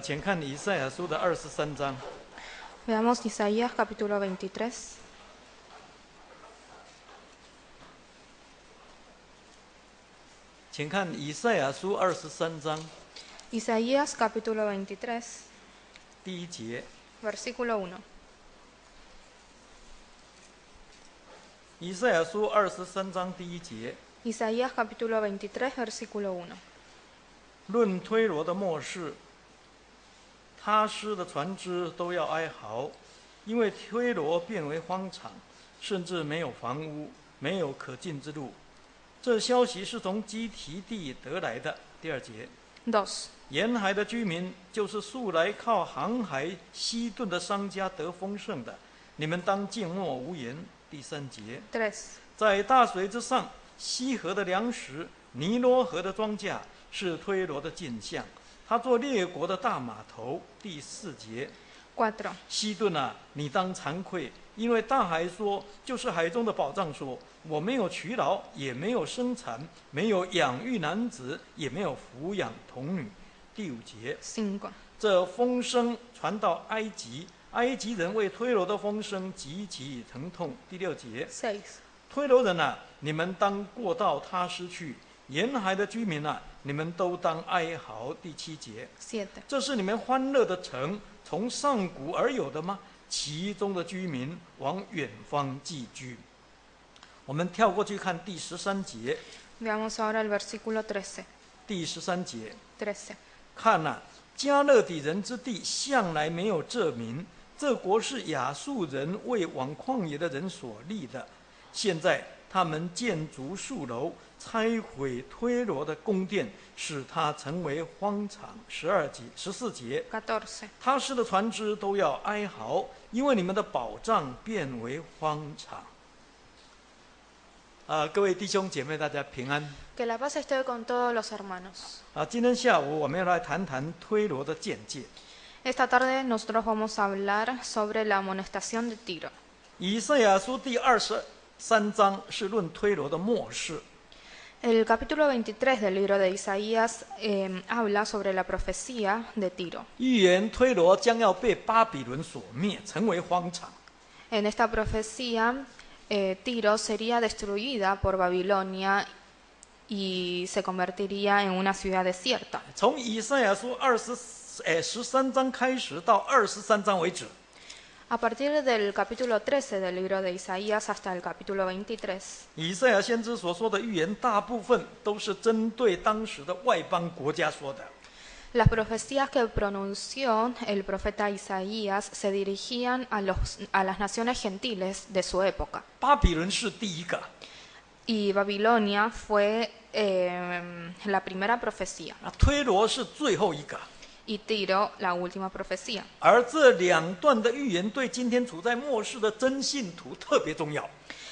请看以赛亚书的23章。 Veamos Isaías capítulo 23. 请看以赛亚书23章 Isaías capítulo 23, 第1节。 versículo 1. 以赛亚书23章第1节。 Isaías capítulo 23, versículo 1. 论推罗的末世，他施的船只都要哀嚎，因为推罗变为荒场，甚至没有房屋，没有可进之路。这消息是从基提地得来的。第2节。 2. 沿海的居民，就是素来靠航海西顿的商家得丰盛的，你们当静默无言。第3节。 3. 在大水之上，西河的粮食，尼罗河的庄稼，是推罗的景象。他做列国的大码头。第4节。 4. 西顿啊，你当惭愧，因为大海说，就是海中的宝藏说，我没有劬劳，也没有生产，没有养育男子，也没有抚养童女。第5节。 5. 这风声传到埃及，埃及人为推罗的风声极其疼痛。第6节。 6. 推罗人啊，你们当过到他施去；沿海的居民啊，你们都当哀嚎。第7节。 7. 这是你们欢乐的城，从上古而有的吗？其中的居民往远方寄居。我们跳过去看第13节。 Veamos ahora el versículo 13. 第13节。 13. 看啊，加勒底人之地向来没有这民，这国是亚述人为往旷野的人所立的。现在他们建筑数楼，拆毁推罗的宫殿，使它成为荒场。14节。 14. 他施的船只都要哀嚎，因为你们的宝藏变为荒场。各位弟兄姐妹，大家平安。 Que la paz esté con todos los hermanos. 今天下午我们要来谈谈推罗的见解。 Esta tarde nosotros vamos a hablar sobre la amonestación de Tiro. 以赛亚书第23章是论推罗的末世。 El capítulo 23 del libro de Isaías habla sobre la profecía de Tiro. 预言推罗将要被巴比伦所灭，成为荒场。 En esta profecía, Tiro sería destruida por Babilonia y se convertiría en una ciudad desierta. 从以赛亚书13章开始到23章为止， A partir del capítulo 13 del libro de Isaías hasta el capítulo 23, 以赛亚先知所说的预言，大部分都是针对当时的外邦国家说的。 las profecías que pronunció el profeta Isaías se dirigían a las naciones gentiles de su época. 巴比伦是第一个， Y Babilonia fue la primera profecía. 推罗是最后一个。 Y Tiro, la última profecía. 而这2段的预言对今天处在末世的真信徒特别重要。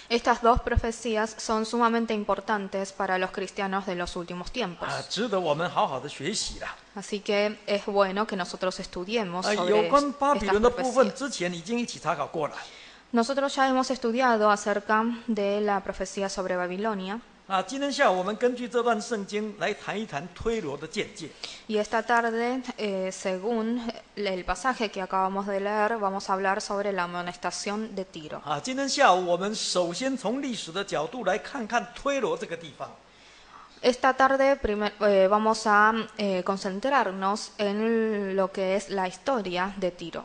Estas dos profecías son sumamente importantes para los cristianos de los últimos tiempos. 值得我们好好的学习啦。 Así que es bueno que nosotros estudiemos 有 sobre 关巴比 estas 伦的部分， profecías. 之前已经一起查考过了。 Nosotros ya hemos estudiado acerca de la profecía sobre Babilonia. 今天下午我们根据这段圣经来谈一谈推罗的见解。 Y esta tarde, según el pasaje que acabamos de leer, vamos a hablar sobre la amonestación de Tiro. 今天下午我们首先从历史的角度来看看推罗这个地方。 Esta tarde vamos a concentrarnos en lo que es la historia de Tiro.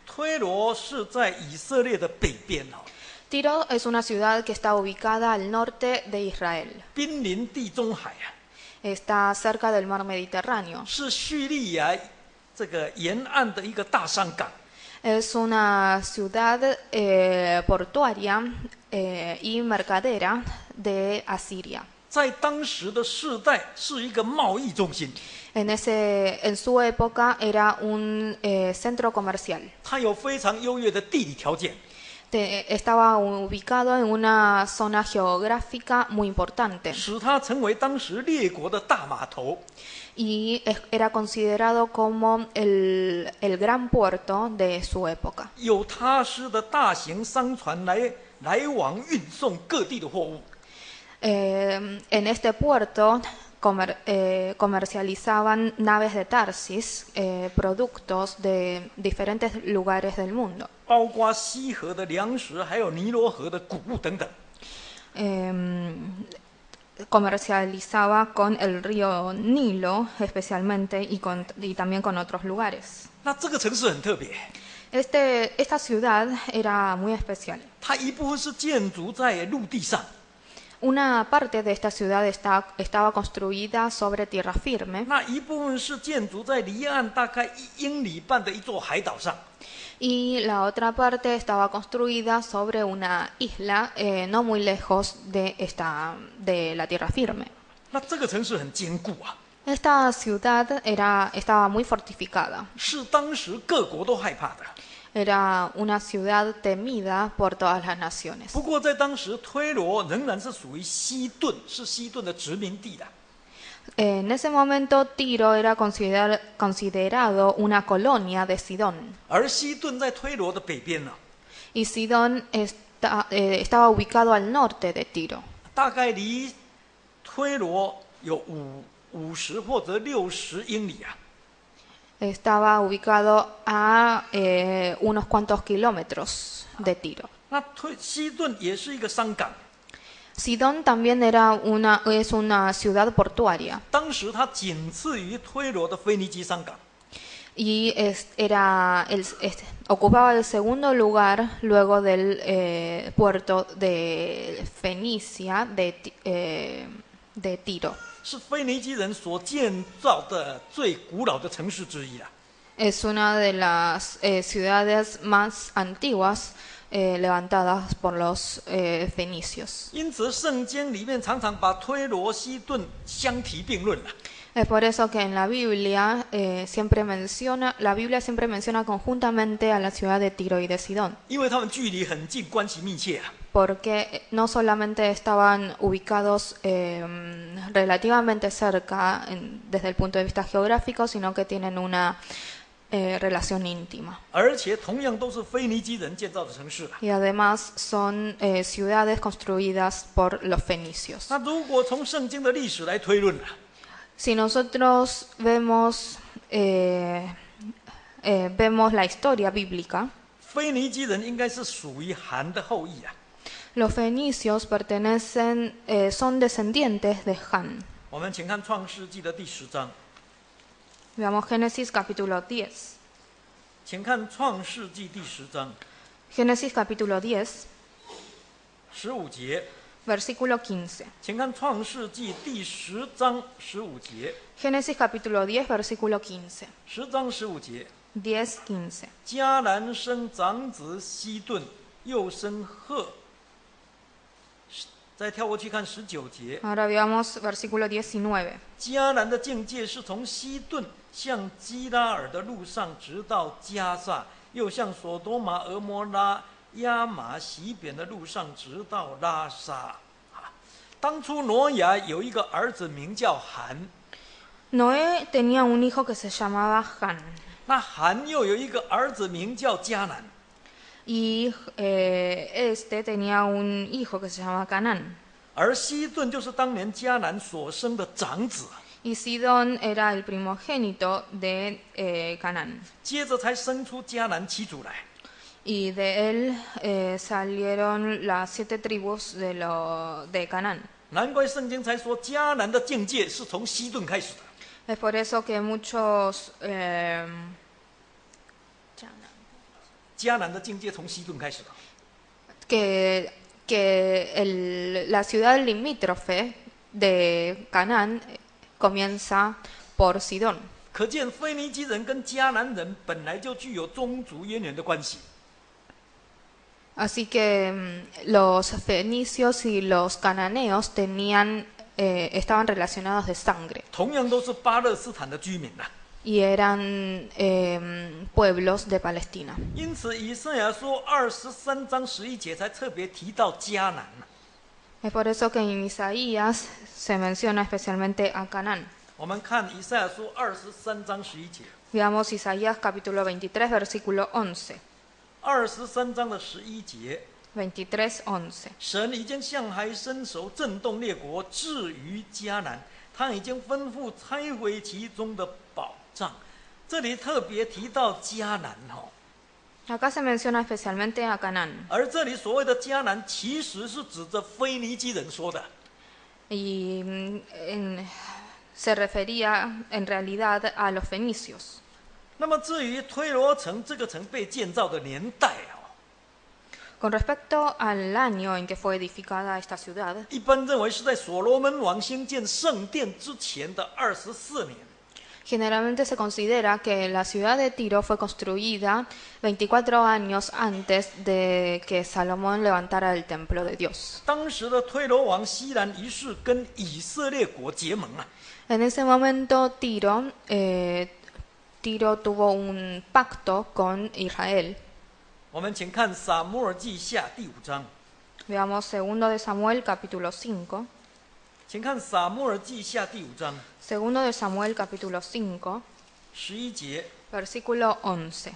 推罗是在以色列的北边 Tiro es una ciudad que está ubicada al norte de Israel. 濒临地中海 Está cerca del mar Mediterráneo. 是叙利亚这个沿岸的一个大商港。 Es una ciudad portuaria y mercadera de Asiria. 在当时的世代是一个贸易中心。 En su época era un centro comercial. 它有非常优越的地理条件。 Estaba ubicado en una zona geográfica muy importante. 使它成为当时列国的大码头。 Y era considerado como el gran puerto de su época. 有他施的大型商船来往运送各地的货物。 En este puerto comercializaban naves de Tarsis, productos de diferentes lugares del mundo. 包括西河的粮食，还有尼罗河的谷物等等。 Comercializaba con el río Nilo especialmente y también con otros lugares. 那这个城市很特别， Esta ciudad era muy especial. 它一部分是建筑在陆地上， Una parte de esta ciudad estaba construida sobre tierra firme 那一部分是建筑在离岸大概1英里半的一座海岛上。 y la otra parte estaba construida sobre una isla no muy lejos de la tierra firme. 那这个城市很坚固啊， Esta ciudad estaba muy fortificada. 是当时各国都害怕的。 Era una ciudad temida por todas las naciones. 不过在当时，推罗仍然是属于西顿，是西顿的殖民地的。 En ese momento Tiro era considerado una colonia de Sidón 而西顿在推罗的北边呢、 y Sidón estaba ubicado al norte de Tiro. 大概离推罗有50或者60英里啊。 Estaba ubicado a unos cuantos kilómetros de Tiro. 那西顿也是一个商港， Sidón también es una ciudad portuaria 当时它仅次于推罗的腓尼基商港。 y ocupaba el segundo lugar luego del puerto de Fenicia de Tiro. 是腓尼基人所建造的最古老的城市之一了。 Es una de las ciudades más antiguas levantadas por los fenicios. 因此，圣经里面常常把推罗、西顿相提并论了。 Es por eso que en la Biblia siempre menciona conjuntamente a la ciudad de Tiro y de Sidón, 因为他们距离很近，关系密切啊。 porque no solamente estaban ubicados relativamente cerca desde el punto de vista geográfico, sino que tienen una relación íntima. 而且同样都是腓尼基人建造的城市了。 Y además son ciudades construidas por los fenicios. 那如果从圣经的历史来推论了， Si nosotros vemos la historia bíblica, 腓尼基人应该是属于韩的后裔啊。 los fenicios son descendientes de Han. 我们请看创世纪的第10章， Veamos Génesis capítulo 10. 请看创世纪第10章 Génesis capítulo 10, 15节， versículo 15. 请看创世纪第10章15节， Génesis capítulo 10, versículo 15. 10章15节。 10, 15. 迦南生长子西顿，又生赫。再跳过去看19节， Ahora veamos versículo 19. 迦南的境界是从西顿向基拉尔的路上，直到加萨，又向所多玛、俄摩拉、亚玛西扁的路上，直到拉沙。当初挪亚有一个儿子名叫含， Noé tenía un hijo que se llamaba Han. 那含又有一个儿子名叫迦南。 Y tenía un hijo que se llamaba Canaán. 而西顿就是当年迦南所生的长子， Y Sidón era el primogénito de Canaán. 接着才生出迦南7族来。 Y de él salieron las 7 tribus de Canaán. 难怪圣经才说迦南的境界是从西顿开始的。 Es por eso que muchos... 迦南的境界从西顿开始的。 la ciudad limítrofe de Canaán comienza por Sidón. 可见腓尼基人跟迦南人本来就具有宗族渊源的关系。 Así que los fenicios y los cananeos estaban relacionados de sangre 同样都是巴勒斯坦的居民呐、 y eran pueblos de Palestina. 因此，以赛亚书23章11节才特别提到迦南、 Es por eso que en Isaías se menciona especialmente a Canaán. 我们看以赛亚书23章11节， Veamos Isaías capítulo 23, versículo 11. 23章的11节， 23, 11. 神已经向海伸手，震动列国，至于迦南，他已经吩咐拆毁其中的宝藏。这里特别提到迦南Acá se menciona especialmente a Canaán. 而这里所谓的迦南，其实是指着腓尼基人说的。Y se refería en realidad a los fenicios. 那么至于推罗城这个城被建造的年代Con respecto al año en que fue edificada esta ciudad, 一般认为是在所罗门王兴建圣殿之前的24年。generalmente se considera que la ciudad de Tiro fue construida 24 años antes de que Salomón levantara el templo de Dios. 当时的推罗王西兰一世跟以色列国结盟En ese momento Tiro tuvo un pacto con Israel. 我们请看撒母耳记下第5章。 Veamos 2 de Samuel capítulo 5. 请看撒母耳记下第5章 2 de Samuel capítulo 5, 11节。 versículo 11.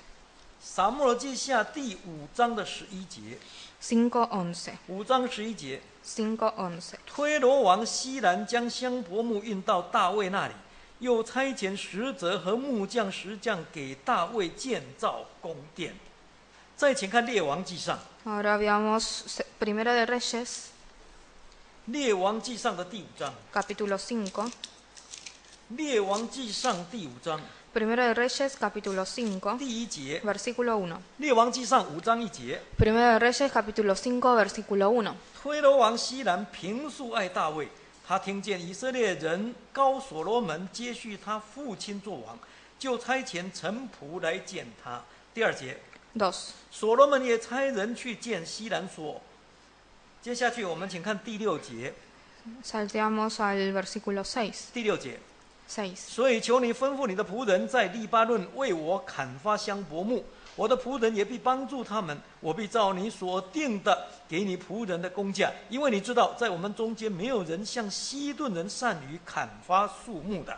撒母耳记下第5章的11节。 5:11. 5章11节。 5:11. 推罗王西兰将香柏木运到大卫那里，又差遣使者和木匠、石匠给大卫建造宫殿。再请看列王记上。 Ahora veamos 1 de Reyes 列王记上的第5章。 capítulo 5. 列王记上第5章 1 de Reyes capítulo 5, 第1节。 versículo 1. 列王记上5章1节。 1 de Reyes capítulo 5, versículo 1. 推罗王西兰平素爱大卫，他听见以色列人高所罗门接续他父亲做王，就差遣臣仆来见他。第2节。 2. 所罗门也差人去见西兰说。接下去我们请看第6节。 Salteamos al versículo 6. 第6节。 6. 所以求你吩咐你的仆人在利巴嫩为我砍伐香柏木，我的仆人也必帮助他们，我必照你所定的给你仆人的工价，因为你知道，在我们中间没有人像西顿人善于砍伐树木的。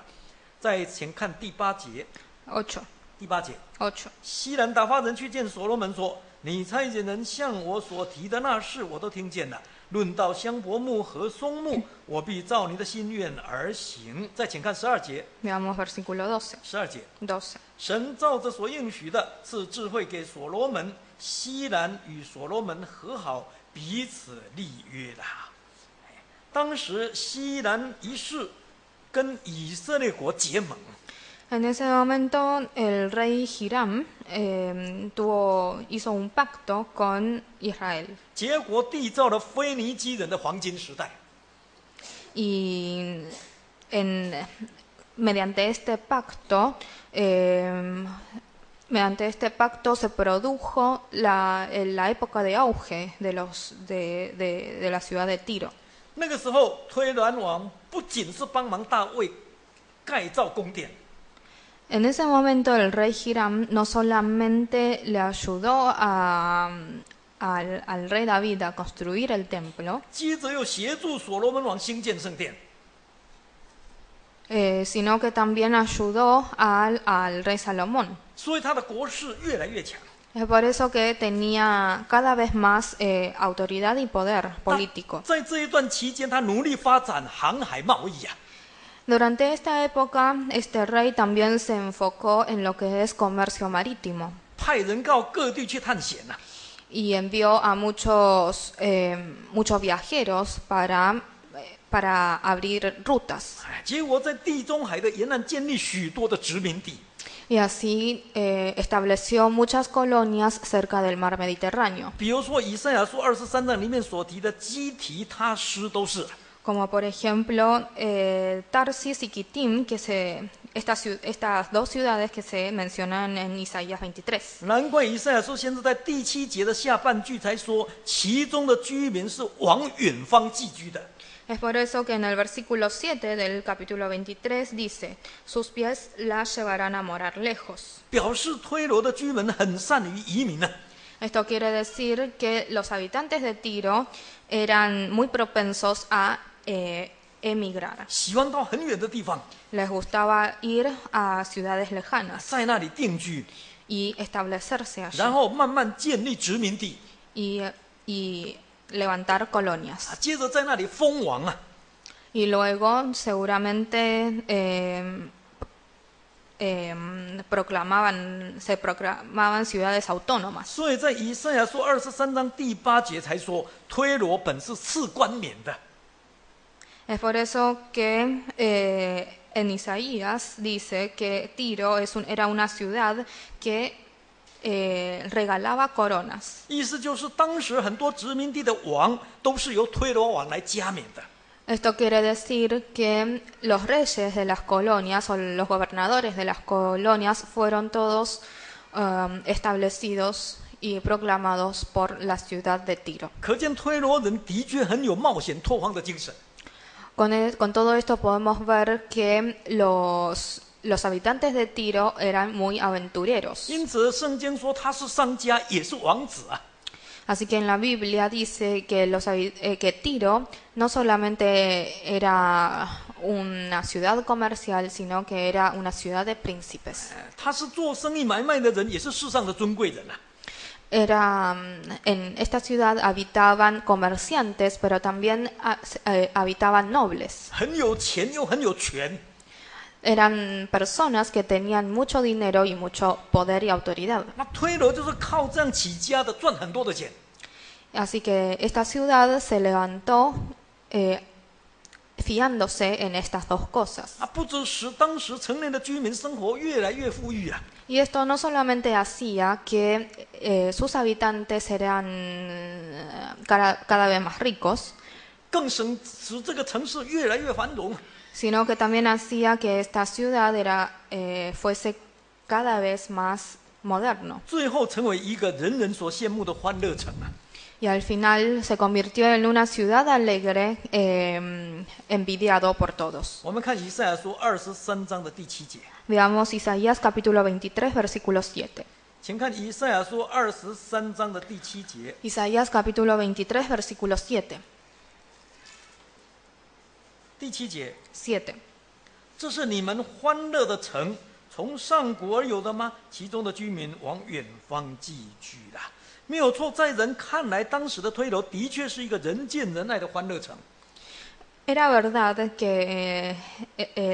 再请看第8节。 8. 第8节。 8. 西兰打发人去见所罗门说：“你差遣人向我所提的那事，我都听见了。论到香柏木和松木，我必照你的心愿而行。”再请看12节。 Veamos versículo 12. 12节。 12. 神照着所应许的，赐智慧给所罗门。西兰与所罗门和好，彼此立约了。当时西兰一世跟以色列国结盟。 En ese momento el rey Hiram hizo un pacto con Israel. 结果缔造了腓尼基人的黄金时代。 Y mediante este pacto se produjo la época de auge de la ciudad de Tiro. 那个时候，推罗王不仅是帮忙大卫盖造宫殿， En ese momento el rey Hiram no solamente le ayudó al rey David a construir el templo, 接着又协助所罗门王兴建圣殿。 sino que también ayudó al rey Salomón. 所以他的国势越来越强。 Es por eso que tenía cada vez más autoridad y poder político. 在这一段期间，他努力发展航海贸易啊。 Durante esta época, este rey también se enfocó en lo que es comercio marítimo 派人到各地去探险啊。 y envió a muchos viajeros para abrir rutas. 结果在地中海的沿岸建立许多的殖民地。 Y así estableció muchas colonias cerca del mar Mediterráneo, 比如说以赛亚书23章里面所提的基提他施都是。 como por ejemplo Tarsis y Kitim, estas dos ciudades que se mencionan en Isaías 23. 难怪以赛亚书先是在第7节的下半句才说，其中的居民是往远方寄居的。 Es por eso que en el versículo 7 del capítulo 23 dice, sus pies la llevarán a morar lejos. 表示推罗的居民很善于移民啊。 Esto quiere decir que los habitantes de Tiro eran muy propensos a emigrar. 喜欢到很远的地方， Les gustaba ir a ciudades lejanas 在那里定居， y establecerse 然 allí 后慢慢建立殖民地， y levantar colonias. 接着在那里封王啊。Y luego seguramente se proclamaban ciudades autónomas. 所以在以赛亚书23章第8节才说，推罗本是赐冠冕的。 Es por eso que en Isaías dice que Tiro era una ciudad que regalaba coronas. 意思就是当时很多殖民地的王都是由推罗王来加冕的。 Esto quiere decir que los reyes de las colonias o los gobernadores de las colonias fueron todos establecidos y proclamados por la ciudad de Tiro. 可见推罗人的确很有冒险拓荒的精神。 Con todo esto podemos ver que los habitantes de Tiro eran muy aventureros. 因此圣经说他是商家，也是王子啊。 Así que en la Biblia dice que Tiro no solamente era una ciudad comercial, sino que era una ciudad de príncipes. 他是做生意买卖的人，也是世上的尊贵人啊。 En esta ciudad habitaban comerciantes, pero también habitaban nobles. 很有钱又很有权。 Eran personas que tenían mucho dinero y mucho poder y autoridad. 那推罗就是靠这样起家的，赚很多的钱。 Así que esta ciudad se levantó fiándose en estas dos cosas. 啊，不只使当时城内的居民生活越来越富裕啊， Y esto no solamente hacía que sus habitantes eran cada vez más ricos, 更使这个城市越来越繁荣。 sino que también hacía que esta ciudad fuese cada vez más moderno. 最后成为一个人人所羡慕的欢乐城啊！ Y al final se convirtió en una ciudad alegre, envidiado por todos. 我们看以赛亚书23章的第7节， Veamos Isaías capítulo 23, versículo 7. 请看以赛亚书23章的第7节。 Isaías capítulo 23, versículo 7. 第7节， 7. 这是你们欢乐的城，从上古而有的吗？其中的居民往远方寄居了。没有错，在人看来，当时的推罗的确是一个人见人爱的欢乐城。 Era verdad que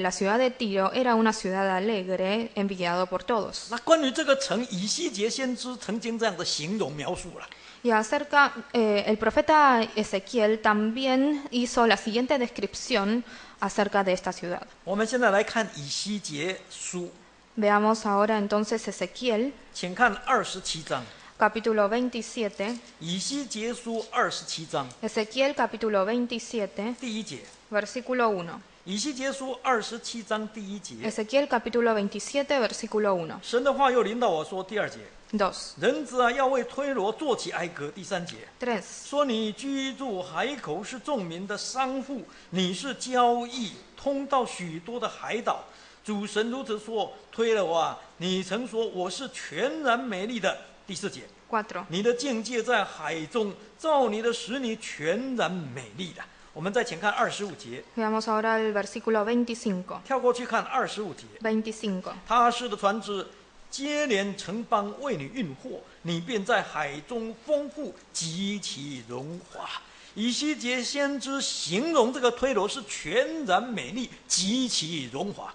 la ciudad de Tiro era una ciudad alegre, envidiado por todos. 那关于这个城，以西结先知曾经这样的形容描述了。 Y acerca, el profeta Ezequiel también hizo la siguiente descripción acerca de esta ciudad. 我们现在来看以西结书， Veamos ahora entonces Ezequiel, 请看27章。 capítulo 27. 以西结书27章 Ezequiel, capítulo 27, 第1节。 versículo 1. 以西结书27章第1节， Ezequiel, capítulo 27, versículo 1. 神的话又临到我说，第2节， 2. 人子啊，要为推罗做起哀歌。第3节， 3. 说你居住海口是众民的商户，你是交易通到许多的海岛。主神如此说：推罗啊，你曾说我是全然美丽的。第4节， 4. 你的境界在海中，照你的使你全然美丽的。我们再请看25节， Veamos ahora el versículo 25. 跳过去看25节。 25. 他施的船只接连城邦为你运货，你便在海中丰富，极其荣华。以西结先知形容这个推罗是全然美丽，极其荣华。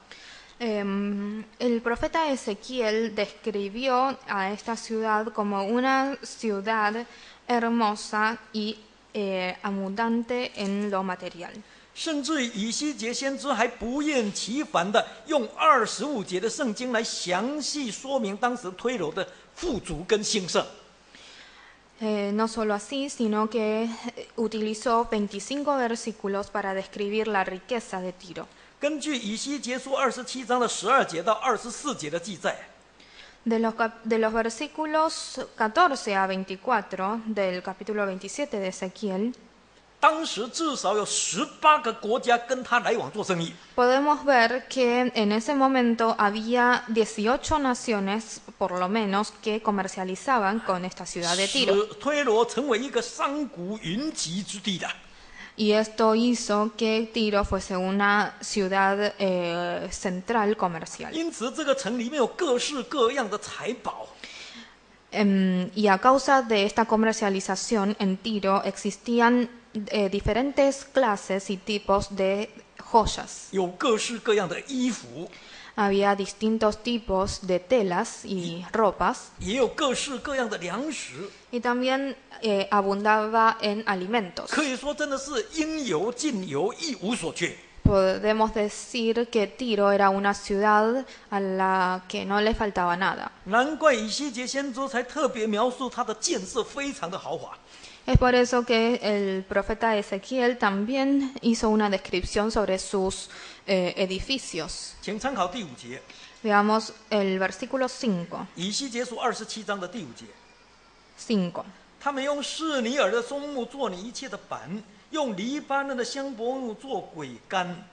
El profeta Ezequiel describió a esta ciudad como una ciudad hermosa y abundante en lo material. 甚至于以西结先知还不厌其烦的用25节的圣经来详细说明当时推罗的富足跟兴盛。 No solo así, sino que utilizó 25 versículos para describir la riqueza de Tiro. 根据以西结书27章的12节到24节的记载， De los versículos 14 a 24 del capítulo 27 de Ezequiel, 当时至少有18个国家跟他来往做生意。 podemos ver que en ese momento había 18 naciones, por lo menos, que comercializaban con esta ciudad de 使 Tiro. 推罗成为一个商贾云集之地的。 Y esto hizo que Tiro fuese una ciudad central comercial. 因此，这个城里面有各式各样的财宝。 Y a causa de esta comercialización en Tiro existían diferentes clases y tipos de joyas. 有各式各样的衣服， Había distintos tipos de telas y ropas 也有各式各样的粮食， y también abundaba en alimentos. 可以说真的是应有尽有，一无所缺。 Podemos decir que Tiro era una ciudad a la que no le faltaba nada. 难怪以西结先知才特别描述它的建设非常的豪华。 Es por eso que el profeta Ezequiel también hizo una descripción sobre sus edificios. 请参考第5节， Veamos el versículo 5. 以西结书27章的第5节。 5. 他们用示尼尔的松木做你一切的板，用黎巴嫩的香柏木做桅杆。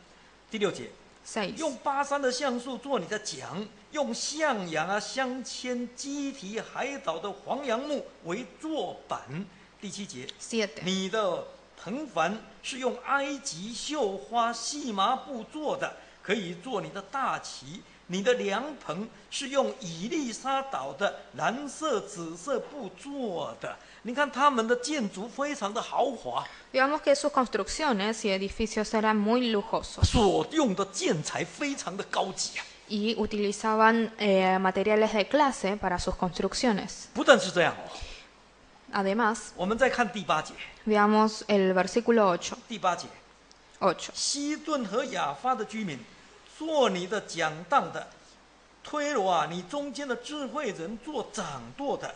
第6节， 6. 用巴山的橡树做你的桨，用象牙、镶嵌基提海岛的黄杨木为坐板。第7节， 7. 你的盆幡是用埃及绣花细麻布做的，可以做你的大旗。你的凉棚是用以利沙岛的蓝色、紫色布做的。你看他们的建筑非常的豪华， Veamos que sus construcciones y edificios eran muy lujosos 所用的建材非常的高级啊！ y utilizaban materiales de clase para sus construcciones. 不但是这样哦， Además, 我们再看第8节。 veamos el versículo 8. 第8节， 8. 西顿和亚发的居民，做你的讲道的，推罗啊，你中间的智慧人做掌舵的。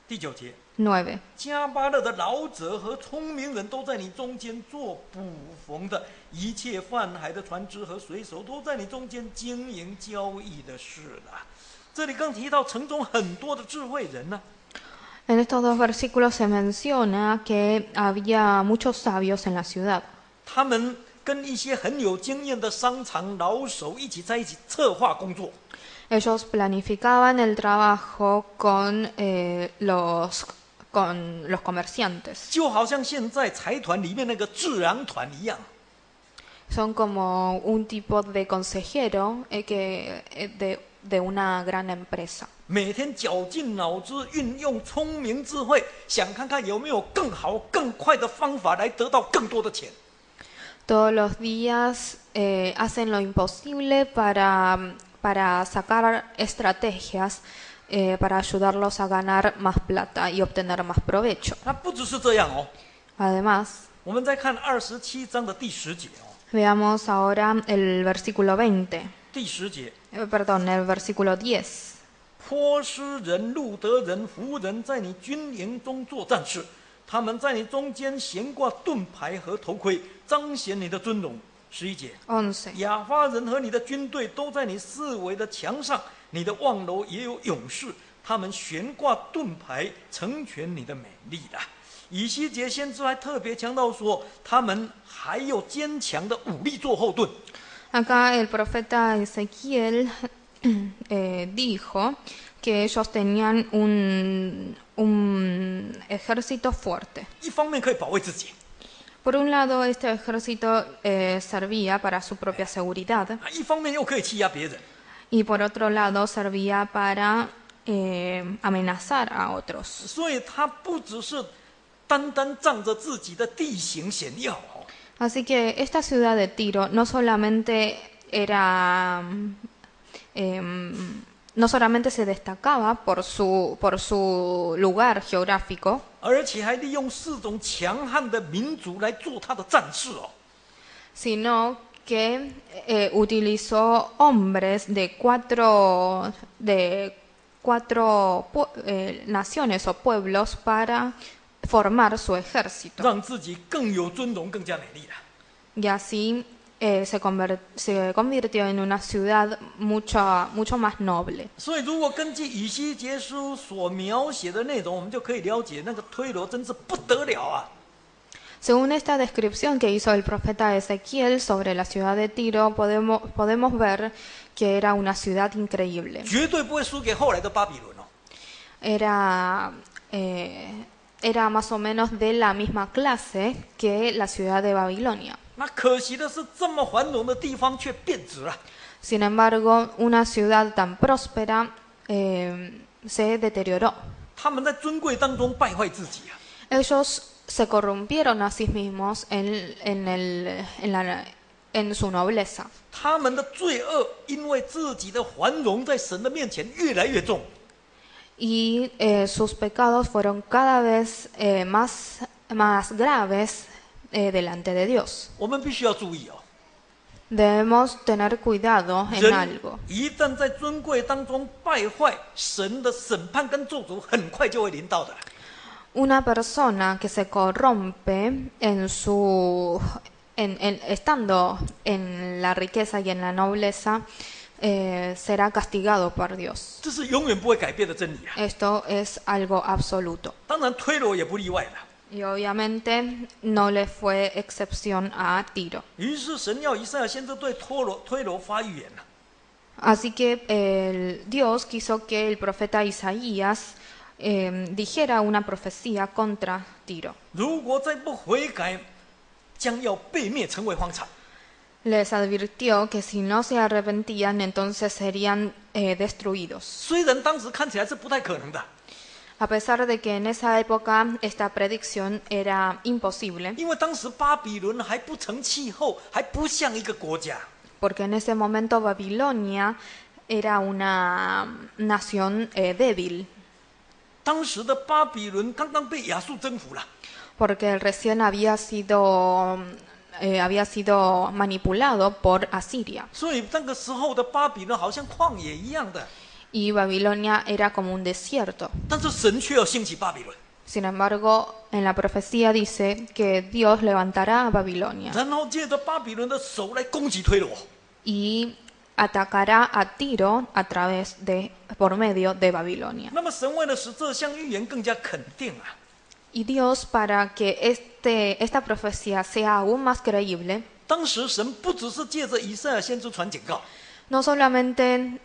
第9节， 9. 加巴勒的老者和聪明人都在你中间做捕缝的，一切泛海的船只和水手都在你中间经营交易的事了。这里更提到城中很多的智慧人呢、 En estos dos versículos se menciona que había muchos sabios en la ciudad. 他们跟一些很有经验的商场老手一起在一起策划工作。 Ellos planificaban el trabajo con los comerciantes. 就好像现在财团里面那个智囊团一样， Son como un tipo de consejero de una gran empresa. 每天绞尽脑汁，运用聪明智慧，想看看有没有更好、更快的方法来得到更多的钱。 Todos los días hacen lo imposible para sacar estrategias para ayudarlos a ganar más plata y obtener más provecho. 那不只是这样哦， Además, 我们再看27章的第10节哦， veamos ahora el versículo 20. 第10节， Perdón, el versículo 10. 波斯人、路德人、弗人在你军营中做战士，他们在你中间悬挂盾牌和头盔，彰显你的尊荣。11节， 11. 亚发人和你的军队都在你四围的墙上，你的望楼也有勇士，他们悬挂盾牌，成全你的美丽了。以西结先知还特别强调说，他们还有坚强的武力做后盾。 Acá el profeta Ezequiel dijo que ellos tenían un ejército fuerte. 一方面可以保卫自己， Por un lado, este ejército servía para su propia seguridad 一方面又可以欺压别人。 y por otro lado servía para amenazar a otros. 所以他不只是单单仗着自己的地形险要哦， Así que esta ciudad de Tiro no solamente no solamente se destacaba por su lugar geográfico, 而且还利用4种强悍的民族来做他的战士哦。 sino que utilizó hombres de cuatro naciones o pueblos para formar su ejército. 让自己更有尊荣、更加美丽了。 Y así se convirtió en una ciudad mucho más noble. 所以，如果根据以西结书所描写的内容，我们就可以了解那个推罗真是不得了啊！ Según esta descripción que hizo el profeta Ezequiel sobre la ciudad de Tiro, podemos ver que era una ciudad increíble. 绝对不会输给后来的巴比伦哦。 Era más o menos de la misma clase que la ciudad de Babilonia. 那可惜的是，这么繁荣的地方却变质了。 Sin embargo, una ciudad tan próspera se deterioró. 他们在尊贵当中败坏自己啊！ Ellos se corrompieron a sí mismos en su nobleza. 他们的罪恶因为自己的繁荣在神的面前越来越重， Y sus pecados fueron cada vez más graves delante de Dios. 我们必须要注意哦。 Debemos tener cuidado en 人 algo. 一旦在尊贵当中败坏，神的审判跟咒诅很快就会临到的。 Una persona que se corrompe estando en la riqueza y en la nobleza, será castigado por Dios. 这是永远不会改变的真理啊！ Esto es algo absoluto. 当然，推罗也不例外了。 Y obviamente no le fue excepción a Tiro. 于是神要以赛亚先知对推罗发预言了。 Así que Dios quiso que el profeta Isaías dijera una profecía contra Tiro. 如果再不悔改，将要被灭，成为荒场。 Les advirtió que si no se arrepentían, entonces serían destruidos. 虽然当时看起来是不太可能的， A pesar de que en esa época esta predicción era imposible, 因为当时巴比伦还不成气候，还不像一个国家。 porque en ese momento Babilonia era una nación débil, 当时的巴比伦刚刚被亚述征服了， porque recién había sido manipulado por Asiria. 所以那个时候的巴比伦好像旷野一样的。 Y Babilonia era como un desierto. 但是神却要兴起巴比伦， Sin embargo, en la profecía dice que Dios levantará a Babilonia 然后借着巴比伦的手来攻击推罗。 y atacará a Tiro por medio de Babilonia. 那么神为了使这项预言更加肯定啊， Y Dios, para que esta profecía sea aún más creíble, 当时神不只是借着以赛亚先知传警告， no solamente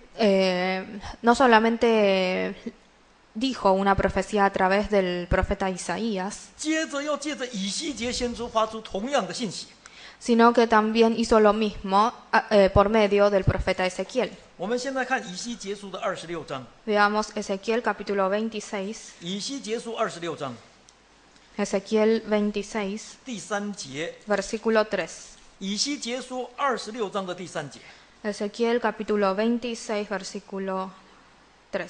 dijo una profecía a través del profeta Isaías, 接着要借着以西结先知发出同样的信息。 sino que también hizo lo mismo por medio del profeta Ezequiel. 我们现在看以西结书的26章， Veamos Ezequiel capítulo 26, 以西结书26章 Ezequiel 26, 第3节， versículo 3. 以西结书26章的第3节， Ezequiel capítulo 26, versículo 3.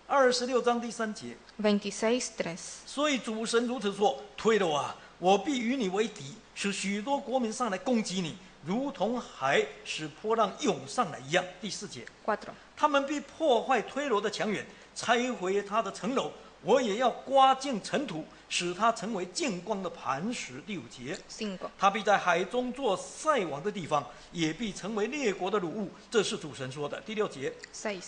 26章第3节。 26, 3. 所以主神如此说：推罗啊，我必与你为敌，使许多国民上来攻击你，如同海使波浪涌上来一样。第4节， 4. 他们必破坏推罗的墙垣，拆毁他的城楼，我也要刮净尘土，使他成为见光的磐石。第5节， 5. 他必在海中做晒网的地方，也必成为列国的掳物。这是主神说的。第6节， 6.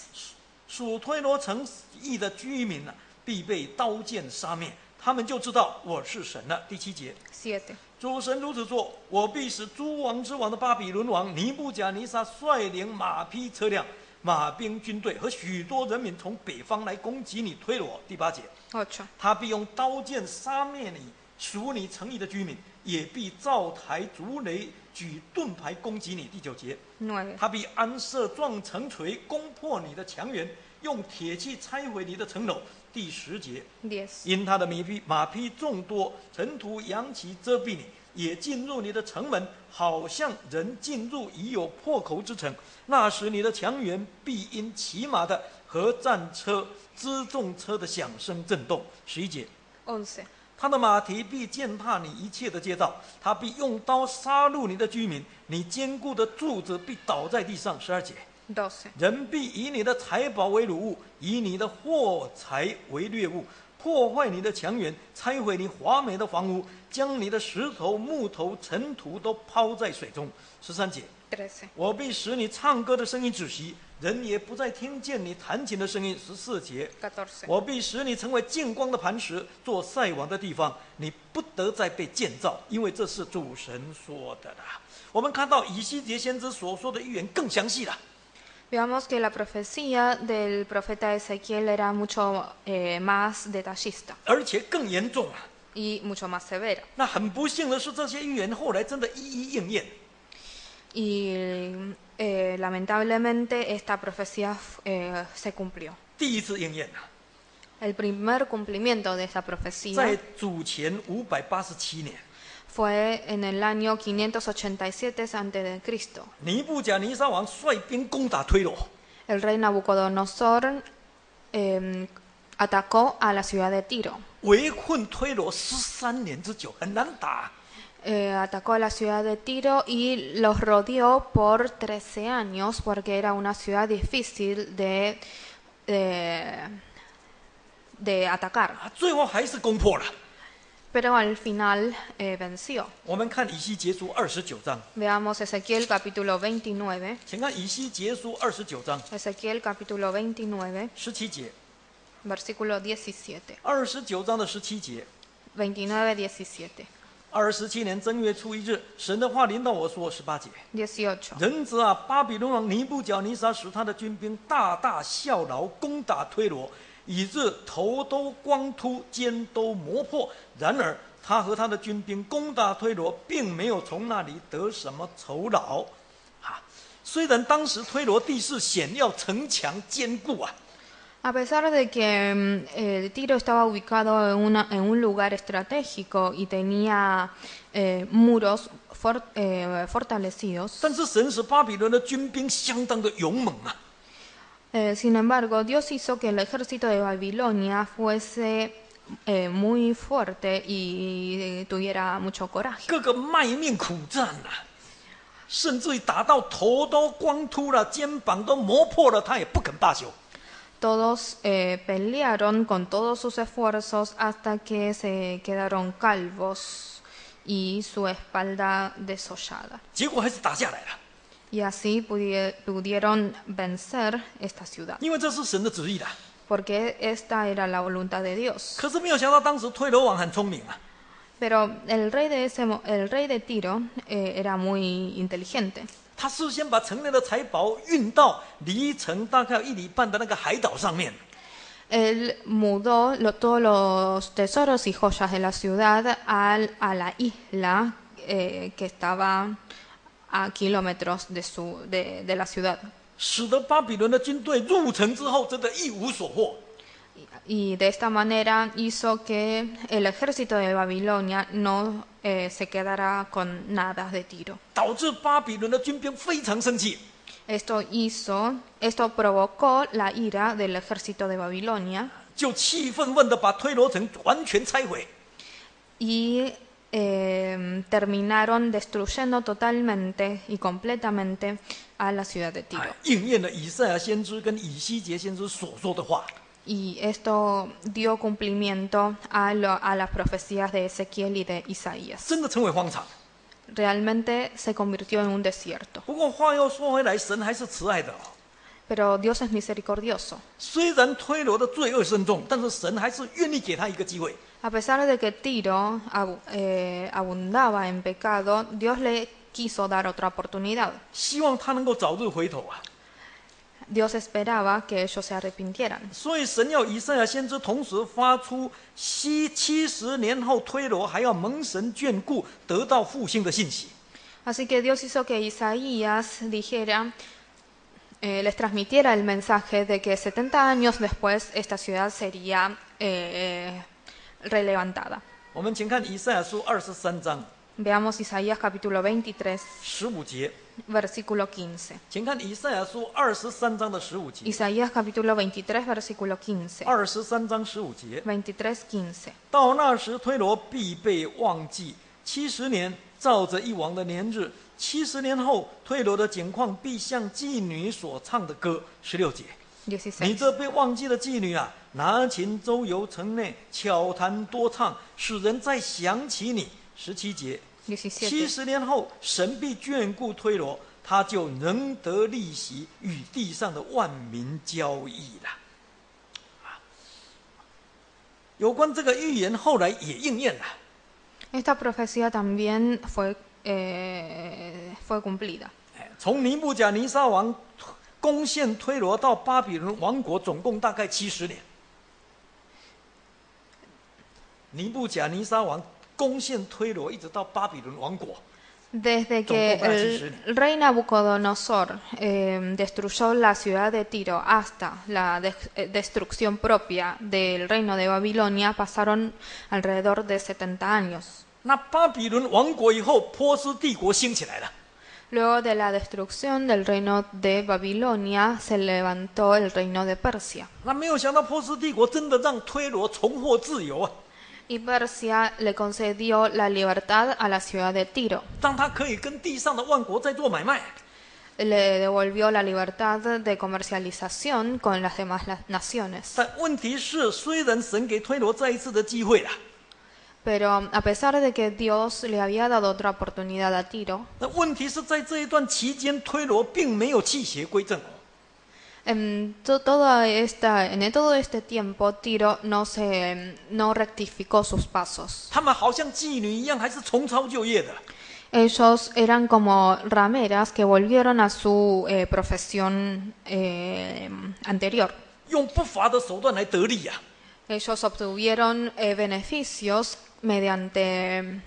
属推罗城邑的居民啊，必被刀剑杀灭，他们就知道我是神了。第7节， 7. 主神如此说：我必使诸王之王的巴比伦王尼布甲尼撒率领马匹车辆、马兵军队和许多人民从北方来攻击你推罗。第8节， 8. 他必用刀剑杀灭你属你城邑的居民，也必造台筑垒，举盾牌攻击你。第9节， 9. 他必安设撞城锤，攻破你的墙垣，用铁器拆毁你的城楼。第10节， 10. 因他的马匹众多，尘土扬起遮蔽你，也进入你的城门，好像人进入已有破口之城。那时你的墙垣必因骑马的和战车、辎重车的响声震动。11节， 11. 他的马蹄必践踏你一切的街道，他必用刀杀戮你的居民，你坚固的柱子必倒在地上。12节， 12. 人必以你的财宝为掳物，以你的货财为掠物，破坏你的墙垣，拆毁你华美的房屋，将你的石头、木头、尘土都抛在水中。13节， 13. 我必使你唱歌的声音止息，人也不再听见你弹琴的声音。14节， 14. 我必使你成为见光的磐石，做晒网的地方，你不得再被建造，因为这是主神说的啦。我们看到以西结先知所说的预言更详细了。 Veamos que la profecía del profeta Ezequiel era mucho más detallista 而且更严重啊！ y mucho más severa. 那很不幸的是，这些预言后来真的一一应验。 Y lamentablemente esta profecía se cumplió. 第一次应验啊！ El primer cumplimiento de esa 在 profecía 主前587年， fue en el año 587 a.C. 尼布甲尼撒王率兵攻打推罗， El rey Nabucodonosor atacó a la ciudad de Tiro. 围困推罗13年之久，很难打。 Atacó a la ciudad de Tiro y los rodeó por 13 años porque era una ciudad difícil de atacar. 最后还是攻破了。 Pero al final venció. 我们看以西结书29章， Veamos Ezequiel capítulo 29. 请看以西结书29章 Ezequiel capítulo 29, 17节versículo 17. ，29章的17节。 29, 17. 27年正月初1日，神的话临到我说：18节， 18. 人子啊，巴比伦王尼布甲尼撒使他的军兵大大效劳，攻打推罗，以致头都光秃，肩都磨破。然而他和他的军兵攻打推罗，并没有从那里得什么酬劳。虽然当时推罗地势险要，城墙坚固啊， A pesar de que Tiro estaba ubicado en un lugar estratégico y tenía muros fortalecidos, 但是神使巴比伦的军兵相当的勇猛啊。 sin embargo, Dios hizo que el ejército de Babilonia fuese muy fuerte y tuviera mucho coraje. 各个卖命苦战啊，甚至于打到头都光秃了，肩膀都磨破了，他也不肯罢休。 Todos pelearon con todos sus esfuerzos hasta que se quedaron calvos y su espalda desollada. 结果还是打下来了， Y así pudieron vencer esta ciudad, 因为这是神的旨意的。 porque esta era la voluntad de Dios. 可是没有想到，当时推罗王很聪明啊， Pero el rey de Tiro era muy inteligente. 他事先把城内的财宝运到离城大概1里半的那个海岛上面。 Él mudó todos los tesoros y joyas de la ciudad a la isla que estaba a kilómetros de la ciudad. 使得巴比伦的军队入城之后，真的一无所获。 Y de esta manera hizo que el ejército de Babilonia no se quedara con nada de Tiro. 导致巴比伦的军兵非常生气， Esto provocó la ira del ejército de Babilonia 就气愤愤的把推罗城完全拆毁。 y terminaron destruyendo totalmente y completamente a la ciudad de Tiro. 应验了以赛亚先知跟以西结先知所说的话。 Y esto dio cumplimiento a las profecías de Ezequiel y de Isaías. 真的成为荒场。 Realmente se convirtió en un desierto. 不过话又说回来，神还是慈爱的哦。 Pero Dios es misericordioso. 虽然推罗的罪恶深重，但是神还是愿意给他一个机会。 A pesar de que Tiro abundaba en pecado, Dios le quiso dar otra oportunidad. 希望他能够早日回头啊！ Dios esperaba que ellos se arrepintieran. 所以神要以赛亚先知同时发出70年后推罗还要蒙神眷顾，得到复兴的信息。 Así que Dios hizo que Isaías les transmitiera el mensaje de que 70 años después esta ciudad sería relevantada. 我们请看以赛亚书23章 Veamos Isaías capítulo 23, 15节， versículo 15. 请看以赛亚书23章的15节。 Isaías capítulo 23, versículo 15. 23章15节， 23, 15. 到那时推罗必被忘记70年，照着一王的年日。70年后，推罗的景况必像妓女所唱的歌。16节，你16. 这被忘记的妓女啊，拿琴周游城内，巧弹多唱，使人再想起你。17节。 17. 70年后，神必眷顾推罗，他就能得利息，与地上的万民交易了。有关这个预言，后来也应验了。 Esta profecía también fue cumplida. 从尼布甲尼撒王攻陷推罗到巴比伦王国，总共大概70年。尼布甲尼撒王攻陷推罗，一直到巴比伦王国。Desde que el rey Nabucodonosor destruyó la ciudad de Tiro hasta la destrucción propia del reino de Babilonia, pasaron alrededor de 70 años. 那巴比伦亡国以后，波斯帝国兴起来了。 Luego de la destrucción del reino de Babilonia, se levantó el reino de Persia. 那没有想到波斯帝国真的让推罗重获自由啊， Y Persia le concedió la libertad a la ciudad de Tiro. 让他可以跟地上的万国在做买卖。 Le devolvió la libertad de comercialización con las demás naciones. 但问题是，虽然神给推罗再一次的机会了， Pero a pesar de que Dios le había dado otra oportunidad a Tiro, 那问题是在这一段期间，推罗并没有弃邪归正。 en todo este tiempo Tiro no rectificó sus pasos. 他们好像妓女一样，还是重操旧业的。 Ellos eran como rameras que volvieron a su profesión anterior. 用不法的手段来得利呀、啊。 Ellos obtuvieron beneficios mediante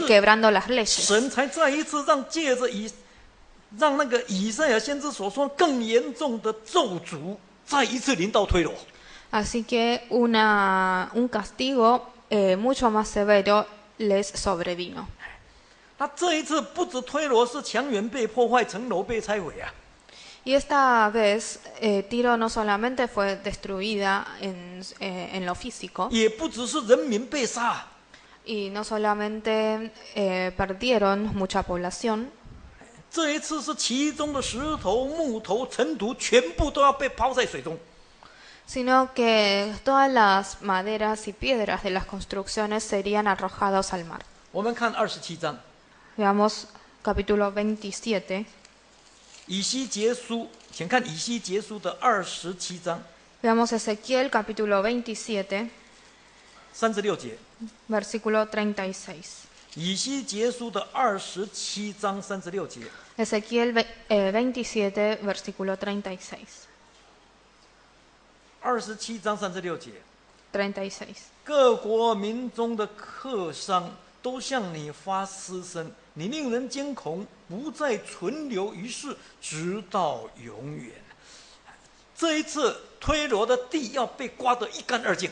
quebrando las leyes. 神才再一次让那个以赛亚先知所说更严重的咒诅再一次临到推罗。 Así que un castigo mucho más severo les sobrevino. 那这一次不止推罗是墙垣被破坏，城楼被拆毁啊。 Y esta vez Tiro no solamente fue destruida en lo físico, 也不只是人民被杀， y no solamente perdieron mucha población, 这一次是其中的石头、木头、尘土全部都要被抛在水中。 sino que todas las maderas y piedras de las construcciones serían arrojados al mar. 我们看27章， Veamos capítulo 27. 以西结书，请看以西结书的27章 Veamos Ezequiel capítulo 27, 36节。 versículo 36. 以西结书的27章36节。 Ezequiel 27, versículo 36. 27章36节。 36. 各国民中的客商都向你发私声，你令人惊恐，不再存留于世，直到永远。这一次推罗的地要被刮得一干二净。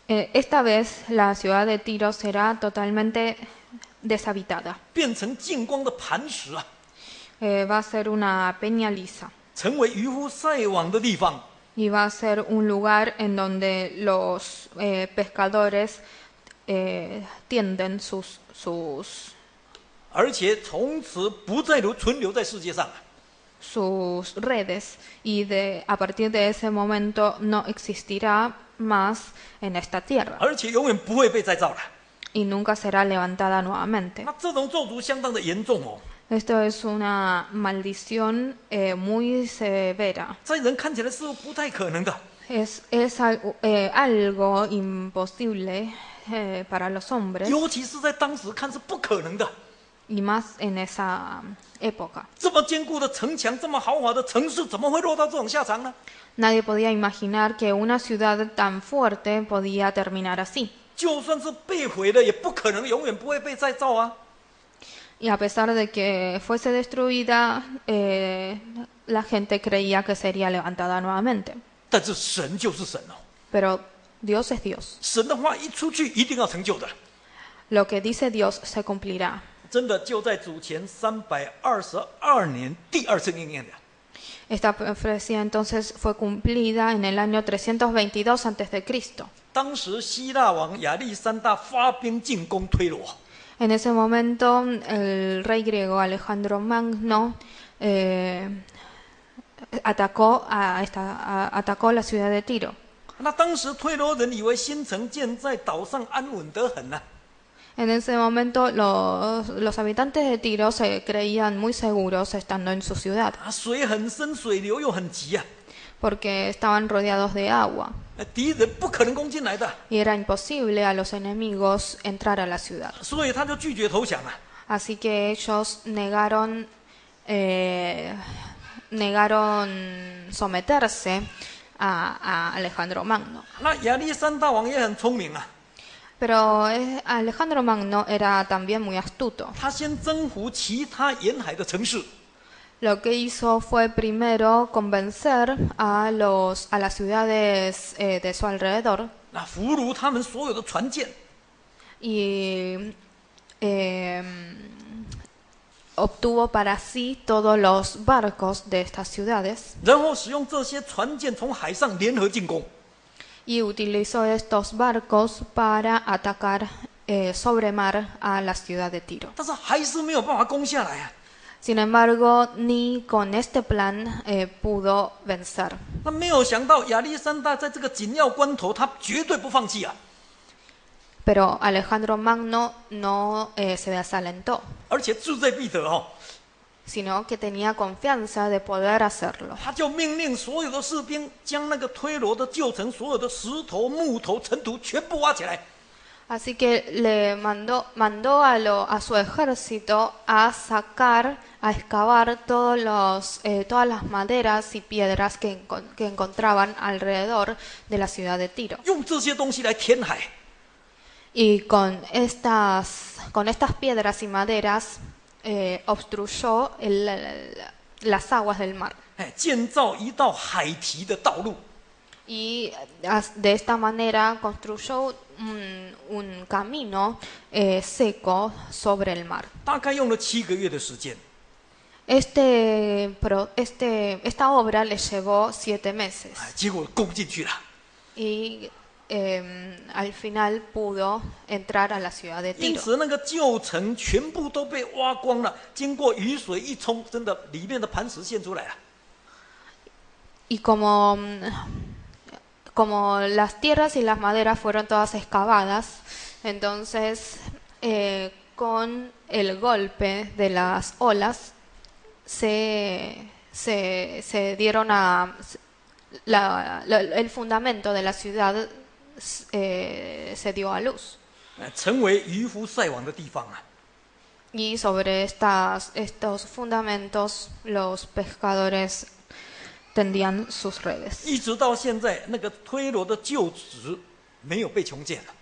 Esta vez la ciudad de Tiro será totalmente deshabitada. 变成净光的磐石啊， Va a ser una peña lisa 成为渔夫晒网的地方。 y va a ser un lugar en donde los pescadores tienden sus 而且从此不再存留在世界上啊。 redes, y a partir de ese momento no existirá más en esta tierra 而且永远不会被再造了。 y nunca será levantada nuevamente. 那这种咒诅相当的严重哦， Esto es una maldición muy severa. 在人看起来是不太可能的。 Es algo imposible para los hombres, 尤其是在当时看是不可能的。 y más en esa época. 这么坚固的城墙，这么豪华的城市，怎么会落到这种下场呢？ Nadie podía imaginar que una ciudad tan fuerte podía terminar así. 就算是被毁了，也不可能永远不会被再造啊！ Y a pesar de que fuese destruida, la gente creía que sería levantada nuevamente. 但是神就是神哦， Pero Dios es Dios. 神的话一出去，一定要成就的。 Lo que dice Dios se cumplirá. 真的就在主前322年第二次应验的。 Esta profecía entonces fue cumplida en el año 322 a.C. 当时希腊王亚历山大发兵进攻推罗， En ese momento, el rey griego Alejandro Magno atacó la ciudad de Tiro. 那当时推罗人以为新城建在岛上安稳得很啊， En ese momento, los habitantes de Tiro se creían muy seguros estando en su ciudad, 水很深，水流又很急啊， porque estaban rodeados de agua 敌人不可能攻进来的， y era imposible a los enemigos entrar a la ciudad. 所以他就拒绝投降啊。 Así que ellos negaron someterse a Alejandro Magno. 那亚历山大王也很聪明啊， Pero Alejandro Magno era también muy astuto. 他先征服其他沿海的城市， Lo que hizo fue primero convencer a las ciudades de su alrededor 那俘虏他们所有的船舰， y obtuvo para sí todos los barcos de estas ciudades 然后使用这些船舰从海上联合进攻。 y utilizó estos barcos para atacar sobre mar a la ciudad de Tiro. 但是还是没有办法攻下来啊！ Sin embargo, ni con este plan pudo vencer. 那没有想到亚历山大在这个紧要关头，他绝对不放弃啊！ Pero Alejandro Magno no se desalentó, 而且志在必得哦， sino que tenía confianza de poder hacerlo. 他就命令所有的士兵将那个推罗的旧城所有的石头、木头、尘土全部挖起来， Así que le mandó a su ejército a sacar, a excavar todas las maderas y piedras que encontraban alrededor de la ciudad de Tiro. 用这些东西来填海。 Y con estas piedras y maderas obstruyó las aguas del mar. 哎，建造一道海堤的道路。 Y de esta manera construyó un camino seco sobre el mar. 大概用了7个月的时间。 Esta obra le llevó 7 meses 哎，结果攻进去了。 y al final pudo entrar a la ciudad de 因 Tiro. 此，那个旧城全部都被挖光了。经过雨水一冲，真的里面的磐石现出来了。 Y como las tierras y las maderas fueron todas excavadas, entonces con el golpe de las olas se dieron el fundamento de la ciudad se dio a luz. 成为渔夫晒网的地方啊！ Y sobre estos fundamentos los pescadores tendían sus redes. 一直到现在，那个推罗的旧址没有被重建了。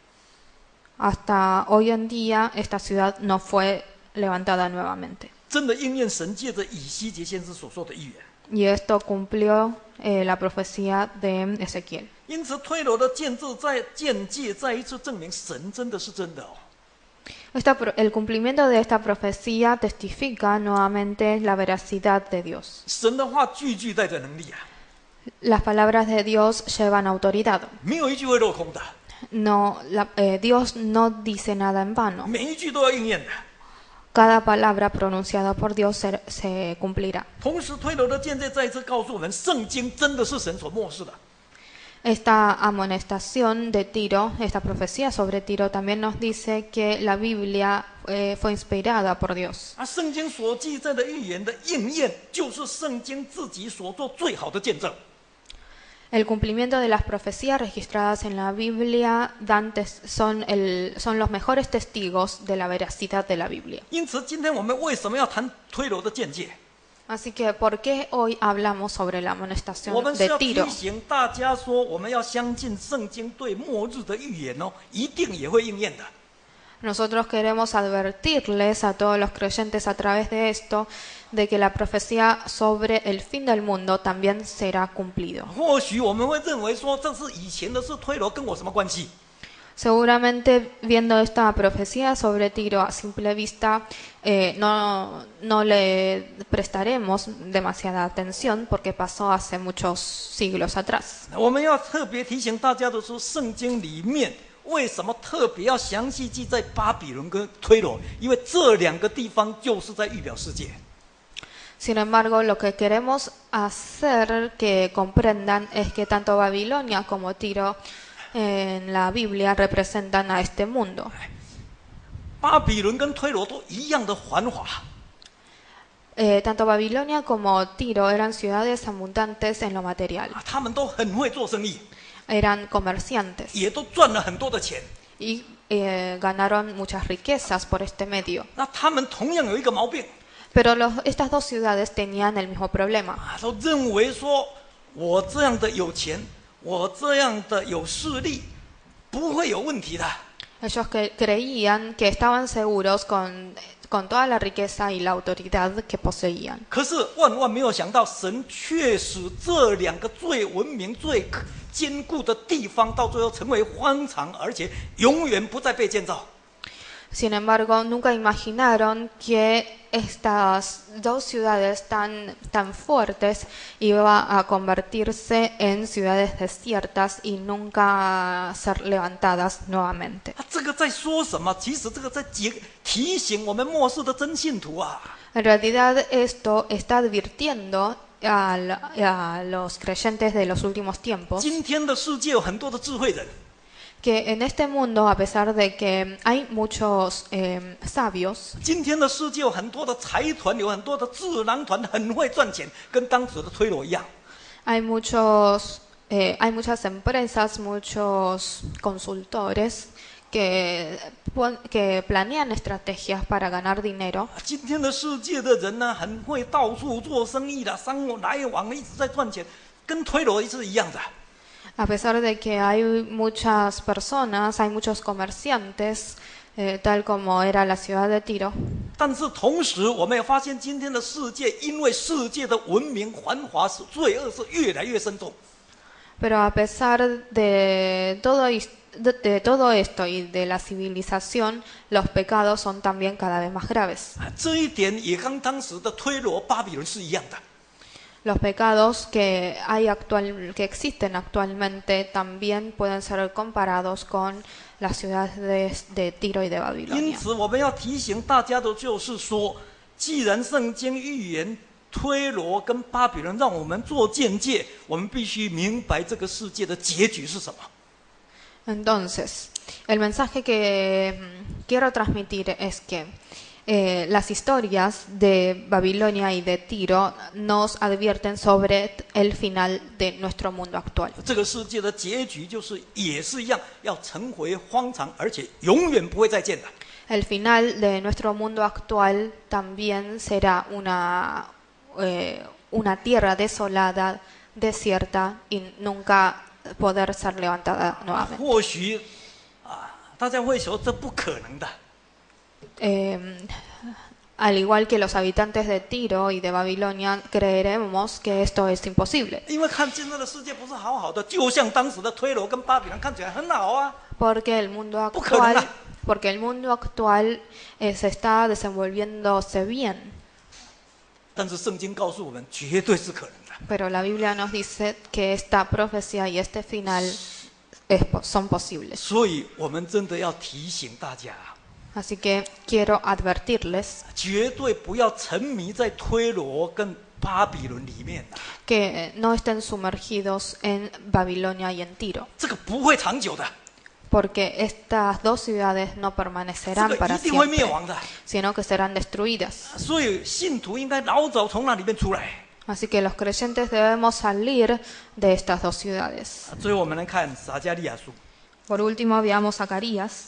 Hasta hoy en día esta ciudad no fue levantada nuevamente. 真的应验神借着以西结先知所说的预言。 Y esto cumplió la profecía de Ezequiel. 因此，推罗的建界再一次证明神真的是真的哦。 El cumplimiento de esta profecía testifica nuevamente la veracidad de Dios. 神的话句句带着能力啊， Las palabras de Dios llevan autoridad. 没有一句会落空的， Dios no dice nada en vano. 每一句都要应验的。 Cada palabra pronunciada por Dios se cumplirá. 同时，推罗的见证再一次告诉我们，圣经真的是神所漠视的。 Esta amonestación de Tiro, esta profecía sobre Tiro también nos dice que la Biblia fue inspirada por Dios. 圣经所记载的预言的应验，就是圣经自己所做最好的见证。 El cumplimiento de las profecías registradas en la Biblia son los mejores testigos de la veracidad de la Biblia. 因此，今天我们为什么要谈推罗的见解？ Así que, ¿por qué hoy hablamos sobre la 我 amonestación 们是 de 要提 Tiro? 醒大家说，我们要相信圣经对末日的预言哦，一定也会应验的。 Nosotros queremos advertirles a todos los creyentes a través de esto de que la profecía sobre el fin del mundo también será cumplido. 或许我们会认为说，这是以前的事，推罗跟我什么关系？ Seguramente viendo esta profecía sobre Tiro a simple vista no le prestaremos demasiada atención porque pasó hace muchos siglos atrás. 我们要特别提醒大家的是，圣经里面为什么特别要详细记载巴比伦跟推罗？因为这两个地方就是在预表世界。 Sin embargo, lo que queremos hacer que comprendan es que tanto Babilonia como Tiro en la Biblia representan a este mundo. 巴比伦跟推罗都一样的繁华， Tanto Babilonia como Tiro eran ciudades abundantes en lo material. 他们都很会做生意， Eran comerciantes 也都赚了很多的钱。 y ganaron muchas riquezas por este medio. 那他们同样有一个毛病， Pero estas dos ciudades tenían el mismo problema. 都认为说，我这样的有钱，我这样的有势力，不会有问题的。Ellos que creían que estaban seguros con toda la riqueza y la autoridad que poseían. 可是万万没有想到，神却使这两个最文明、最坚固的地方，到最后成为荒场，而且永远不再被建造。 Sin embargo, nunca imaginaron que estas dos ciudades tan fuertes iban a convertirse en ciudades desiertas y nunca ser levantadas nuevamente. 这个在说什么？其实这个在提醒我们末世的真信徒啊。 En realidad, esto está advirtiendo a los creyentes de los últimos tiempos 今天的世界有很多的智慧人， que en este mundo, a pesar de que hay muchos sabios, 今天的世界有很多的财团，有很多的智囊团，很会赚钱，跟当时的推罗一样。 hay muchas empresas, muchos consultores que planean estrategias para ganar dinero. 今天的世界的人呢，很会到处做生意的，商务来往一直在赚钱，跟推罗是一样的。 A pesar de que hay muchas personas, hay muchos comerciantes, tal como era la ciudad de Tiro, 但是同时，我们也发现今天的世界，因为世界的文明繁华，使罪恶是越来越深重。 pero a pesar de todo esto y de la civilización, los pecados son también cada vez más graves. 这一点也跟当时的推罗、巴比伦是一样的。 Los pecados que existen actualmente también pueden ser comparados con las ciudades de Tiro y de 因 Babilonia. 此，我们要提醒大家的就是说，既然圣经预言推罗跟巴比伦让我们做见解，我们必须明白这个世界的结局是什么。 Entonces, el mensaje que quiero transmitir es que las historias de Babilonia y de Tiro nos advierten sobre el final de nuestro mundo actual. 这个世界的结局就是也是一样，要成为荒场，而且永远不会再见的。 El final de nuestro mundo actual también será una tierra desolada, desierta y nunca poder ser levantada nuevamente. 或许大家会说这不可能的。 Al igual que los habitantes de Tiro y de Babilonia, creeremos que esto es imposible. 因为看现在的世界不是好好的，就像当时的推罗跟巴比伦看起来很好啊。 Porque el mundo 不可能啊。 actual se está desenvolviéndose bien. 但是圣经告诉我们，绝对是可能的。 Pero la Biblia nos dice que esta profecía y este final son posibles. 所以我们真的要提醒大家， Así que quiero advertirles 绝对不要沉迷在推罗跟巴比伦里面啊， que no estén sumergidos en Babilonia y en Tiro, 这个不会长久的， porque estas dos ciudades no 这 permanecerán 个 para 一定会灭 siempre, 亡的。 sino que serán destruidas. 所以信徒应该老早从那里面出来。 Así que los creyentes debemos salir de estas dos ciudades. 最后我们来看撒迦利亚书， Por último, veamos Zacarías.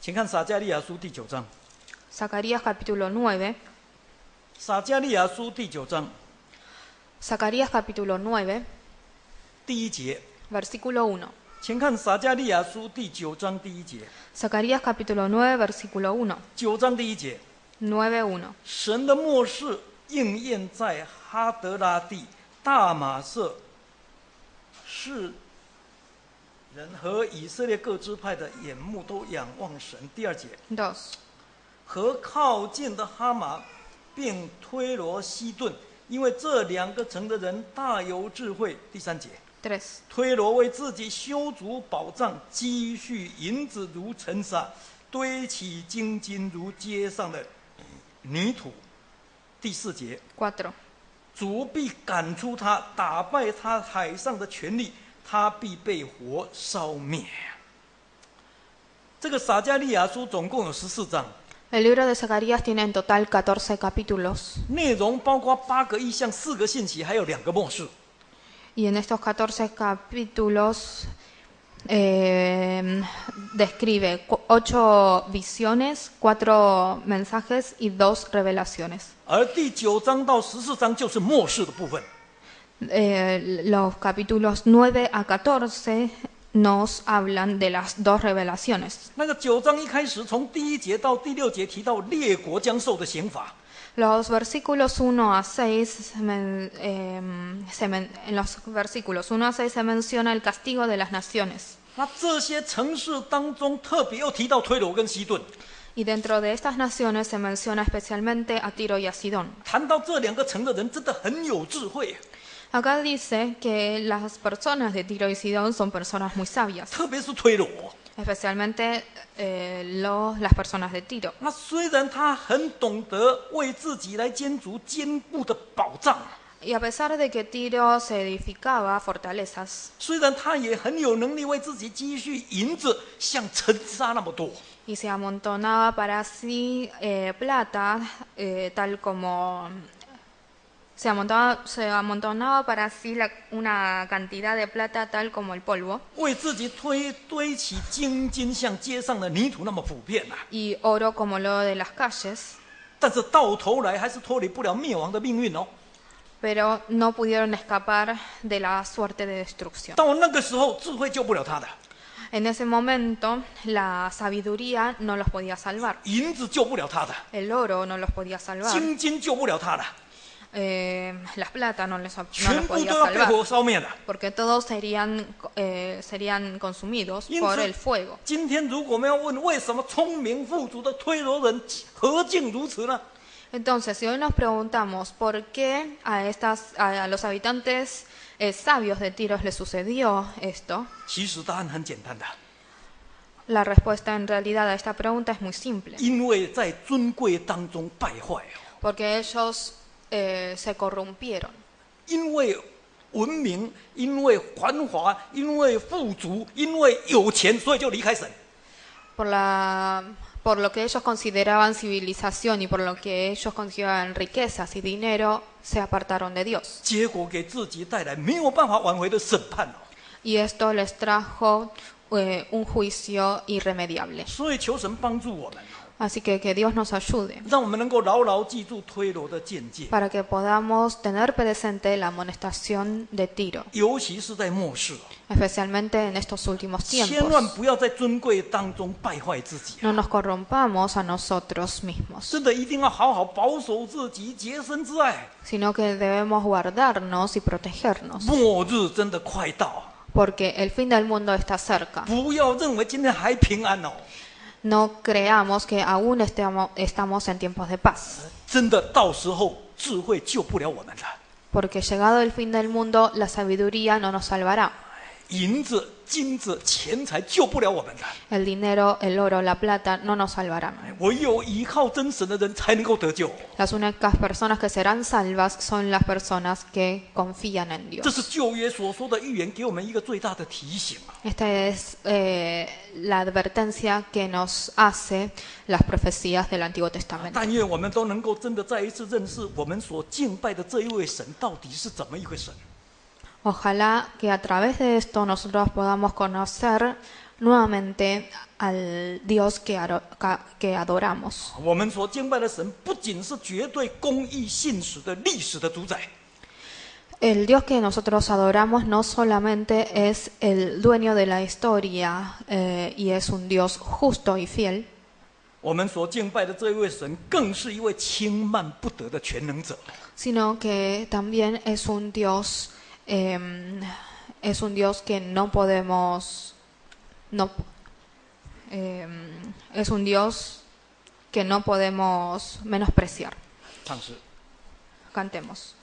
请看撒迦利亚书第9章。 Zacarías capítulo 9. 撒迦利亚书第9章 Zacarías capítulo 9, 第1节， versículo 1. 请看撒迦利亚书第9章第1节。 Zacarías capítulo 9, versículo 1. 9章第1节， 9:1. 神的末世应验在哈德拉地、大马色是人和以色列各支派的眼目都仰望神。第2节， 2. 和靠近的哈马并推罗西顿，因为这2个城的人大有智慧。第3节， 3. 推罗为自己修筑宝藏，积蓄银子如尘沙，堆起金金如街上的泥土。第4节， 4. 主必赶出他，打败他海上的权力，他必被火烧灭。这个撒迦利亚书总共有14章， El libro de Zacarías tiene en total 14 capítulos. 内容包括8个异象、4个信息，还有2个末世。 Y en estos 14 capítulos describe 8 visiones, 4 mensajes y 2 revelaciones. 而第9章到14章就是末世的部分。 Los capítulos 9 a 14 nos hablan de las 2 revelaciones. 那个9章一开始，从第1节到第6节提到列国将受的刑罚。 Los versículos 1 a 6, en los versículos 1 a 6 se menciona el castigo de las naciones. 那这些城市当中，特别又提到推罗跟西顿。 Y dentro de estas naciones se menciona especialmente a Tiro y a Sidón. 谈到这2个城的人，真的很有智慧， Acá dice que las personas de Tiro y Sidón son personas muy sabias, 特别是推罗。 especialmente las personas de Tiro. 那虽然他很懂得为自己来建筑坚固的保障， Y a pesar de que Tiro se edificaba fortalezas, 虽然他也很有能力为自己积蓄银子，像尘沙那么多， y se amontonaba para sí plata, tal como se amontonaba para sí una cantidad de plata tal como el polvo, 为自己堆起金金，像街上的泥土那么普遍啊。 y oro como lo de las calles, 但是到头来还是脱离不了灭亡的命运哦。 pero no pudieron escapar de la suerte de destrucción. 到那个时候，智慧救不了他的， En ese momento, la sabiduría no los podía salvar, 银子救不了他的， el oro no los podía salvar, 金金救不了他的， las plata no los 全部 podía 都要被 salvar, 火烧灭了。 porque todos serían consumidos 因 por 此 el fuego. 今天如果我们要问为什么聪明富足的推罗人何竟如此呢？ Entonces, si hoy nos preguntamos por qué a los habitantes sabios de Tiros les sucedió esto, 其实答案很简单的， la respuesta en realidad a esta pregunta es muy simple. 因为在尊贵当中败坏哦， Porque ellos se corrompieron. 因为文明，因为繁华，因为富足，因为有钱，所以就离开神。 Por lo que ellos consideraban civilización y por lo que ellos consideraban riquezas y dinero, se apartaron de Dios. 结果给自己带来没有办法挽回的审判哦。 Y esto les trajo un juicio irremediable. 所以求神帮助我们， Así que Dios nos ayude 让我们能够牢牢记住推罗的见解， para que podamos tener presente la amonestación de Tiro, 尤其是在末世哦， especialmente en estos últimos 千万 tiempos. 不要在尊贵当中败坏自己。 No nos corrompamos a nosotros mismos, 真的一定要好好保守自己，洁身自爱。 sino que debemos guardarnos y protegernos, 末日真的快到， porque el fin del mundo está cerca. 不要认为今天还平安哦， No creamos que aún estamos en tiempos de paz, 真的到时候智慧救不了我们的。 porque llegado el fin del mundo, la sabiduría no nos salvará. 银子、金子、钱财救不了我们的， El dinero, el oro, la plata no nos salvarán. 唯有依靠真神的人才能够得救。 Las únicas personas que serán salvas son las personas que confían en 这 Dios. 是旧约所说的预言，给我们一个最大的提醒啊！ Esta es la advertencia que nos hace las profecías del Antiguo Testamento. 但愿我们都能够真的再一次认识我们所敬拜的这一位神到底是怎么一回神。 Ojalá que a través de esto nosotros podamos conocer nuevamente al Dios que adoramos. 我们所敬拜的神不仅是绝对公义信实的历史的主宰， El Dios que nosotros adoramos no solamente es el dueño de la historia y es un Dios justo y fiel, 我们所敬拜的这一位神更是一位轻慢不得的全能者。 sino que también es un Dios que no podemos es un Dios que no podemos menospreciar. 唱诗。 Cantemos.